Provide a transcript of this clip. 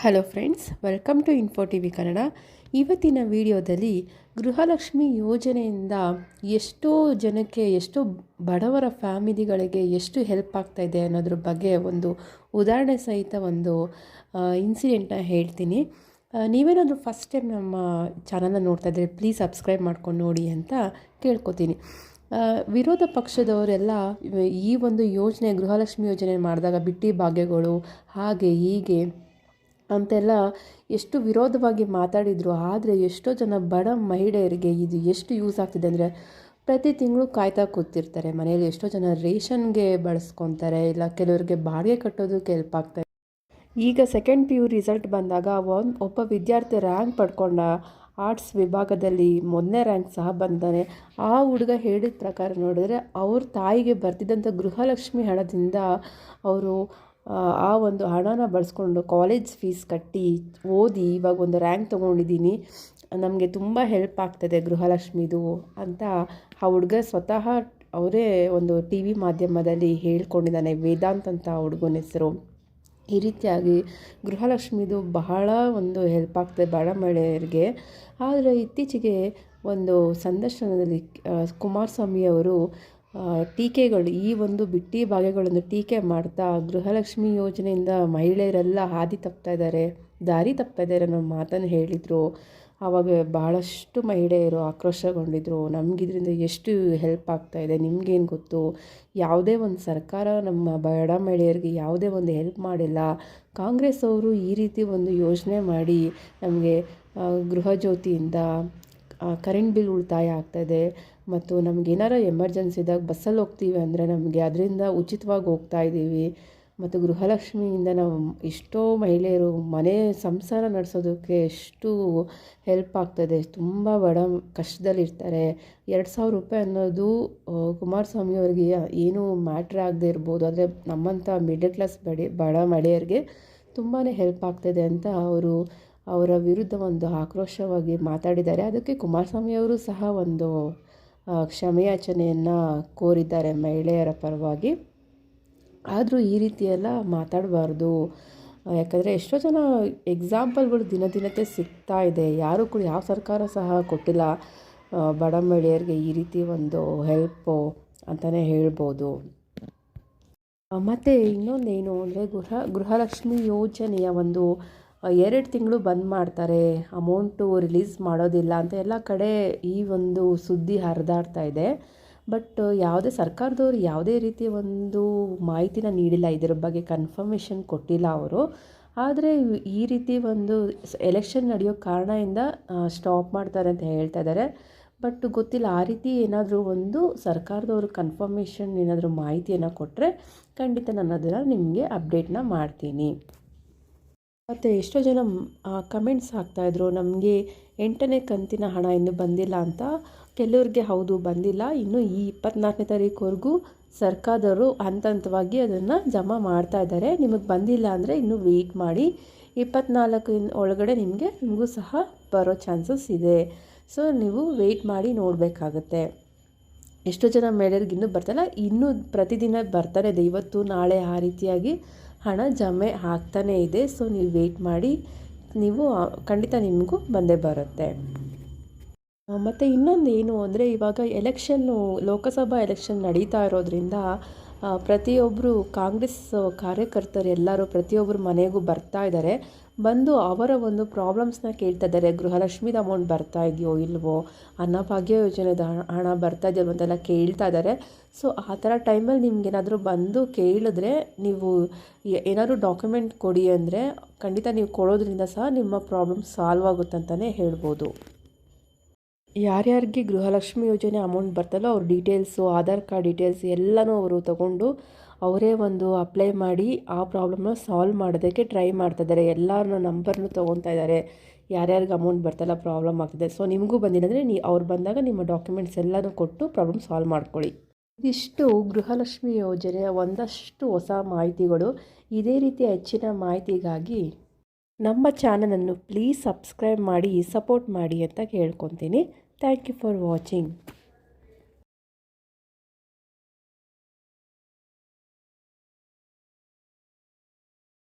Hello friends, welcome to info T V Kannada. ಇವತ್ತಿನ ವಿಡಿಯೋದಲ್ಲಿ ಗೃಹಲಕ್ಷ್ಮಿ ಯೋಜನೆಯಿಂದ ಎಷ್ಟೋ ಜನಕ್ಕೆ, ಎಷ್ಟೋ ಬಡವರ ಫ್ಯಾಮಿಲಿಗಳಿಗೆ ಎಷ್ಟು ಹೆಲ್ಪ್ ಆಗ್ತಾ ಇದೆ ಅನ್ನೋದ್ರ ಬಗ್ಗೆ ಒಂದು ಉದಾಹರಣೆ ಸಹಿತ ಒಂದು ಇನ್ಸಿಡೆಂಟ್ನ ಹೇಳ್ತೀನಿ. ನೀವೇನಾದರೂ ಫಸ್ಟ್ ಟೈಮ್ ನಮ್ಮ ಚಾನಲ್ನ ನೋಡ್ತಾ ಇದ್ದರೆ ಪ್ಲೀಸ್ ಸಬ್ಸ್ಕ್ರೈಬ್ ಮಾಡ್ಕೊಂಡು ನೋಡಿ ಅಂತ ಕೇಳ್ಕೊತೀನಿ. ವಿರೋಧ ಪಕ್ಷದವರೆಲ್ಲ ಈ ಒಂದು ಯೋಜನೆ, ಗೃಹಲಕ್ಷ್ಮಿ ಯೋಜನೆ ಮಾಡಿದಾಗ ಬಿಟ್ಟಿ ಭಾಗ್ಯಗಳು ಹಾಗೆ ಹೀಗೆ ಅಂತೆಲ್ಲ ಎಷ್ಟು ವಿರೋಧವಾಗಿ ಮಾತಾಡಿದರು. ಆದರೆ ಎಷ್ಟೋ ಜನ ಬಡ ಮಹಿಳೆಯರಿಗೆ ಇದು ಎಷ್ಟು ಯೂಸ್ ಆಗ್ತಿದೆ ಅಂದರೆ, ಪ್ರತಿ ತಿಂಗಳು ಕಾಯ್ತಾ ಕೂತಿರ್ತಾರೆ. ಮನೆಯಲ್ಲಿ ಎಷ್ಟೋ ಜನ ರೇಷನ್ಗೆ ಬಳಸ್ಕೊತಾರೆ, ಇಲ್ಲ ಕೆಲವರಿಗೆ ಬಾಡಿಗೆ ಕಟ್ಟೋದಕ್ಕೆ ಹೆಲ್ಪ್ ಆಗ್ತಾಯಿದೆ. ಈಗ ಸೆಕೆಂಡ್ PU ರಿಸಲ್ಟ್ ಬಂದಾಗ ಒಬ್ಬ ವಿದ್ಯಾರ್ಥಿ ರ್ಯಾಂಕ್ ಪಡ್ಕೊಂಡ. ಆರ್ಟ್ಸ್ ವಿಭಾಗದಲ್ಲಿ 1ನೇ ರ್ಯಾಂಕ್ ಸಹ ಬಂದಾನೆ. ಆ ಹುಡುಗ ಹೇಳಿದ ಪ್ರಕಾರ ನೋಡಿದ್ರೆ, ಅವ್ರ ತಾಯಿಗೆ ಬರ್ತಿದ್ದಂಥ ಗೃಹಲಕ್ಷ್ಮಿ ಹಣದಿಂದ ಅವರು ಆ ಒಂದು ಹಣನ ಬಳಸ್ಕೊಂಡು ಕಾಲೇಜ್ ಫೀಸ್ ಕಟ್ಟಿ ಓದಿ ಇವಾಗ ಒಂದು ರ್ಯಾಂಕ್ ತೊಗೊಂಡಿದ್ದೀನಿ, ನಮಗೆ ತುಂಬ ಹೆಲ್ಪ್ ಆಗ್ತದೆ ಗೃಹಲಕ್ಷ್ಮಿದು ಅಂತ ಆ ಹುಡುಗ ಸ್ವತಃ ಅವರೇ ಒಂದು TV ಮಾಧ್ಯಮದಲ್ಲಿ ಹೇಳ್ಕೊಂಡಿದ್ದಾನೆ. ವೇದಾಂತ್ ಅಂತ ಹುಡುಗನ ಹೆಸರು. ಈ ರೀತಿಯಾಗಿ ಗೃಹಲಕ್ಷ್ಮಿದು ಬಹಳ ಒಂದು ಹೆಲ್ಪ್ ಆಗ್ತದೆ ಬಡ ಮಹಿಳೆಯರಿಗೆ. ಆದರೆ ಇತ್ತೀಚೆಗೆ ಒಂದು ಸಂದರ್ಶನದಲ್ಲಿ ಕುಮಾರಸ್ವಾಮಿ ಅವರು ಟೀಕೆಗಳು, ಈ ಒಂದು ಬಿಟ್ಟಿ ಭಾಗ್ಯಗಳನ್ನು ಟೀಕೆ ಮಾಡ್ತಾ ಗೃಹಲಕ್ಷ್ಮಿ ಯೋಜನೆಯಿಂದ ಮಹಿಳೆಯರೆಲ್ಲ ದಾರಿ ತಪ್ತಾ ಇದ್ದಾರೆ ಅನ್ನೋ ಮಾತನ್ನು ಹೇಳಿದರು. ಆವಾಗ ಬಹಳಷ್ಟು ಮಹಿಳೆಯರು ಆಕ್ರೋಶಗೊಂಡಿದ್ದರು. ನಮಗಿದ್ರಿಂದ ಎಷ್ಟು ಹೆಲ್ಪ್ ಆಗ್ತಾಯಿದೆ, ನಿಮಗೇನು ಗೊತ್ತು, ಯಾವುದೇ ಒಂದು ಸರ್ಕಾರ ನಮ್ಮ ಬಡ ಮಹಿಳೆಯರಿಗೆ ಯಾವುದೇ ಒಂದು ಹೆಲ್ಪ್ ಮಾಡಿಲ್ಲ. ಕಾಂಗ್ರೆಸ್ ಅವರು ಈ ರೀತಿ ಒಂದು ಯೋಜನೆ ಮಾಡಿ ನಮಗೆ ಗೃಹಜ್ಯೋತಿಯಿಂದ ಕರೆಂಟ್ ಬಿಲ್ ಉಳಿತಾಯ ಆಗ್ತಾಯಿದೆ, ಮತ್ತು ನಮಗೇನಾರ ಎಮರ್ಜೆನ್ಸಿ ಇದ್ದಾಗ ಬಸ್ಸಲ್ಲಿ ಹೋಗ್ತೀವಿ ಅಂದರೆ ನಮಗೆ ಅದರಿಂದ ಉಚಿತವಾಗಿ ಹೋಗ್ತಾ ಇದ್ದೀವಿ. ಮತ್ತು ಗೃಹಲಕ್ಷ್ಮಿಯಿಂದ ನಾವು ಎಷ್ಟೋ ಮಹಿಳೆಯರು ಮನೆ ಸಂಸಾರ ನಡೆಸೋದಕ್ಕೆ ಎಷ್ಟು ಹೆಲ್ಪ್ ಆಗ್ತದೆ. ತುಂಬ ಬಡ ಕಷ್ಟದಲ್ಲಿರ್ತಾರೆ. 2,000 ರೂಪಾಯಿ ಅನ್ನೋದು ಕುಮಾರಸ್ವಾಮಿ ಅವರಿಗೆ ಏನೂ ಮ್ಯಾಟ್ರ್ ಆಗದೆ ಇರ್ಬೋದು, ಆದರೆ ನಮ್ಮಂಥ ಮಿಡಲ್ ಕ್ಲಾಸ್ ಬಡ ಮಹಿಳೆಯರಿಗೆ ತುಂಬಾ ಹೆಲ್ಪ್ ಆಗ್ತದೆ ಅಂತ ಅವರ ವಿರುದ್ಧ ಒಂದು ಆಕ್ರೋಶವಾಗಿ ಮಾತಾಡಿದ್ದಾರೆ. ಅದಕ್ಕೆ ಕುಮಾರಸ್ವಾಮಿ ಅವರು ಸಹ ಒಂದು ಕ್ಷಮೆಯಾಚನೆಯನ್ನು ಕೋರಿದ್ದಾರೆ ಮಹಿಳೆಯರ ಪರವಾಗಿ. ಆದರೂ ಈ ರೀತಿಯೆಲ್ಲ ಮಾತಾಡಬಾರ್ದು. ಯಾಕಂದರೆ ಎಷ್ಟೋ ಜನ ಎಕ್ಸಾಂಪಲ್ಗಳು ದಿನಕ್ಕೆ ಸಿಗ್ತಾ ಇದೆ. ಯಾರೂ ಕೂಡ ಯಾವ ಸರ್ಕಾರ ಸಹ ಕೊಟ್ಟಿಲ್ಲ ಬಡ ಮಹಿಳೆಯರಿಗೆ ಈ ರೀತಿ ಒಂದು ಹೆಲ್ಪು ಅಂತಲೇ ಹೇಳ್ಬೋದು. ಮತ್ತು ಇನ್ನೊಂದೇನು ಅಂದರೆ, ಗೃಹಲಕ್ಷ್ಮಿ ಯೋಜನೆಯ ಒಂದು 2 ತಿಂಗಳು ಬಂದ್ ಮಾಡ್ತಾರೆ, ಅಮೌಂಟು ರಿಲೀಸ್ ಮಾಡೋದಿಲ್ಲ ಅಂತ ಎಲ್ಲ ಕಡೆ ಈ ಒಂದು ಸುದ್ದಿ ಹರಿದಾಡ್ತಾ ಇದೆ. ಬಟ್ ಸರ್ಕಾರದವರು ಯಾವುದೇ ರೀತಿಯ ಒಂದು ಮಾಹಿತಿನ ನೀಡಿಲ್ಲ, ಇದರ ಬಗ್ಗೆ ಕನ್ಫರ್ಮೇಷನ್ ಕೊಟ್ಟಿಲ್ಲ ಅವರು. ಆದರೆ ಈ ರೀತಿ ಒಂದು ಎಲೆಕ್ಷನ್ ನಡೆಯೋ ಕಾರಣದಿಂದ ಸ್ಟಾಪ್ ಮಾಡ್ತಾರೆ ಅಂತ ಹೇಳ್ತಾ ಇದ್ದಾರೆ. ಬಟ್ ಗೊತ್ತಿಲ್ಲ, ಆ ರೀತಿ ಏನಾದರೂ ಒಂದು ಸರ್ಕಾರದವರು ಕನ್ಫರ್ಮೇಷನ್ ಏನಾದರೂ ಮಾಹಿತಿಯನ್ನು ಕೊಟ್ಟರೆ ಖಂಡಿತ ನಾನು ಅದನ್ನು ನಿಮಗೆ ಅಪ್ಡೇಟ್ನ ಮಾಡ್ತೀನಿ. ಮತ್ತು ಎಷ್ಟೋ ಜನ ಕಮೆಂಟ್ಸ್ ಹಾಕ್ತಾಯಿದ್ರು, ನಮಗೆ 8ನೇ ಕಂತಿನ ಹಣ ಇನ್ನೂ ಬಂದಿಲ್ಲ ಅಂತ. ಕೆಲವ್ರಿಗೆ ಹೌದು ಬಂದಿಲ್ಲ, ಇನ್ನು ಈ 24ನೇ ತಾರೀಕುವರೆಗೂ ಸರ್ಕಾರದವರು ಹಂತವಾಗಿ ಅದನ್ನು ಜಮಾ ಮಾಡ್ತಾ ಇದ್ದಾರೆ. ನಿಮಗೆ ಬಂದಿಲ್ಲ ಅಂದರೆ ಇನ್ನೂ ವೆಯ್ಟ್ ಮಾಡಿ, 24 ಒಳಗಡೆ ನಿಮಗೂ ಸಹ ಬರೋ ಚಾನ್ಸಸ್ ಇದೆ. ಸೊ ನೀವು ವೆಯ್ಟ್ ಮಾಡಿ ನೋಡಬೇಕಾಗತ್ತೆ. ಎಷ್ಟೋ ಜನ ಮಹಿಳೆಯರಿಗೆ ಇನ್ನೂ ಬರ್ತಾಯಿಲ್ಲ, ಇನ್ನೂ ಪ್ರತಿದಿನ ಬರ್ತಾನೆ ಇದೆ, ಇವತ್ತು ನಾಳೆ ಆ ರೀತಿಯಾಗಿ ಹಣ ಜಮೆ ಆಗ್ತಾನೇ ಇದೆ. ಸೊ ನೀವು ವೆಯ್ಟ್ ಮಾಡಿ, ನೀವು ಖಂಡಿತ ನಿಮಗೂ ಬಂದೇ ಬರುತ್ತೆ. ಮತ್ತು ಇನ್ನೊಂದು ಏನು ಅಂದರೆ, ಇವಾಗ ಲೋಕಸಭಾ ಎಲೆಕ್ಷನ್ ನಡೀತಾ ಇರೋದ್ರಿಂದ ಪ್ರತಿಯೊಬ್ಬರು ಕಾಂಗ್ರೆಸ್ ಕಾರ್ಯಕರ್ತರು ಎಲ್ಲರೂ ಪ್ರತಿಯೊಬ್ಬರು ಮನೆಗೂ ಬರ್ತಾ ಇದ್ದಾರೆ. ಬಂದು ಅವರ ಒಂದು ಪ್ರಾಬ್ಲಮ್ಸ್ನ ಕೇಳ್ತಾ ಇದ್ದಾರೆ. ಗೃಹಲಕ್ಷ್ಮಿದ ಅಮೌಂಟ್ ಬರ್ತಾ ಇದೆಯೋ ಇಲ್ವೋ, ಅನ್ನಭಾಗ್ಯ ಯೋಜನೆದ ಹಣ ಬರ್ತಾ ಇದೆಯೋ ಅಂತೆಲ್ಲ ಕೇಳ್ತಾ ಇದ್ದಾರೆ. ಸೊ ಆ ಥರ ಟೈಮಲ್ಲಿ ನಿಮ್ಗೇನಾದರೂ ಬಂದು ಕೇಳಿದ್ರೆ, ನೀವು ಏನಾದರೂ ಡಾಕ್ಯುಮೆಂಟ್ ಕೊಡಿ ಅಂದರೆ ಖಂಡಿತ ನೀವು ಕೊಡೋದ್ರಿಂದ ಸಹ ನಿಮ್ಮ ಪ್ರಾಬ್ಲಮ್ ಸಾಲ್ವ್ ಆಗುತ್ತಂತಲೇ ಹೇಳ್ಬೋದು. ಯಾರ್ಯಾರಿಗೆ ಗೃಹಲಕ್ಷ್ಮಿ ಯೋಜನೆ ಅಮೌಂಟ್ ಬರ್ತಲ್ಲೋ ಅವ್ರ ಡೀಟೇಲ್ಸು, ಆಧಾರ್ ಕಾರ್ಡ್ ಡೀಟೇಲ್ಸ್ ಎಲ್ಲನೂ ಅವರು ತಗೊಂಡು ಅವರೇ ಒಂದು ಅಪ್ಲೈ ಮಾಡಿ ಆ ಪ್ರಾಬ್ಲಮ್ನ ಸಾಲ್ವ್ ಮಾಡೋದಕ್ಕೆ ಟ್ರೈ ಮಾಡ್ತಾಯಿದ್ದಾರೆ. ಎಲ್ಲರ ನಂಬರ್ನು ತೊಗೊತಾ ಇದ್ದಾರೆ, ಯಾರ್ಯಾರಿಗೆ ಅಮೌಂಟ್ ಬರ್ತಲ್ಲ ಪ್ರಾಬ್ಲಮ್ ಆಗ್ತಿದೆ. ಸೊ ನಿಮಗೂ ಬಂದಿಲ್ಲ ಅಂದರೆ ಅವ್ರು ಬಂದಾಗ ನಿಮ್ಮ ಡಾಕ್ಯುಮೆಂಟ್ಸ್ ಎಲ್ಲನೂ ಕೊಟ್ಟು ಪ್ರಾಬ್ಲಮ್ ಸಾಲ್ವ್ ಮಾಡ್ಕೊಳ್ಳಿ. ಇದಿಷ್ಟು ಗೃಹಲಕ್ಷ್ಮಿ ಯೋಜನೆಯ ಒಂದಷ್ಟು ಹೊಸ ಮಾಹಿತಿಗಳು. ಇದೇ ರೀತಿಯ ಹೆಚ್ಚಿನ ಮಾಹಿತಿಗಾಗಿ ನಮ್ಮ ಚಾನಲನ್ನು ಪ್ಲೀಸ್ ಸಬ್ಸ್ಕ್ರೈಬ್ ಮಾಡಿ, ಸಪೋರ್ಟ್ ಮಾಡಿ ಅಂತ ಕೇಳ್ಕೊತೀನಿ. Thank you for watching.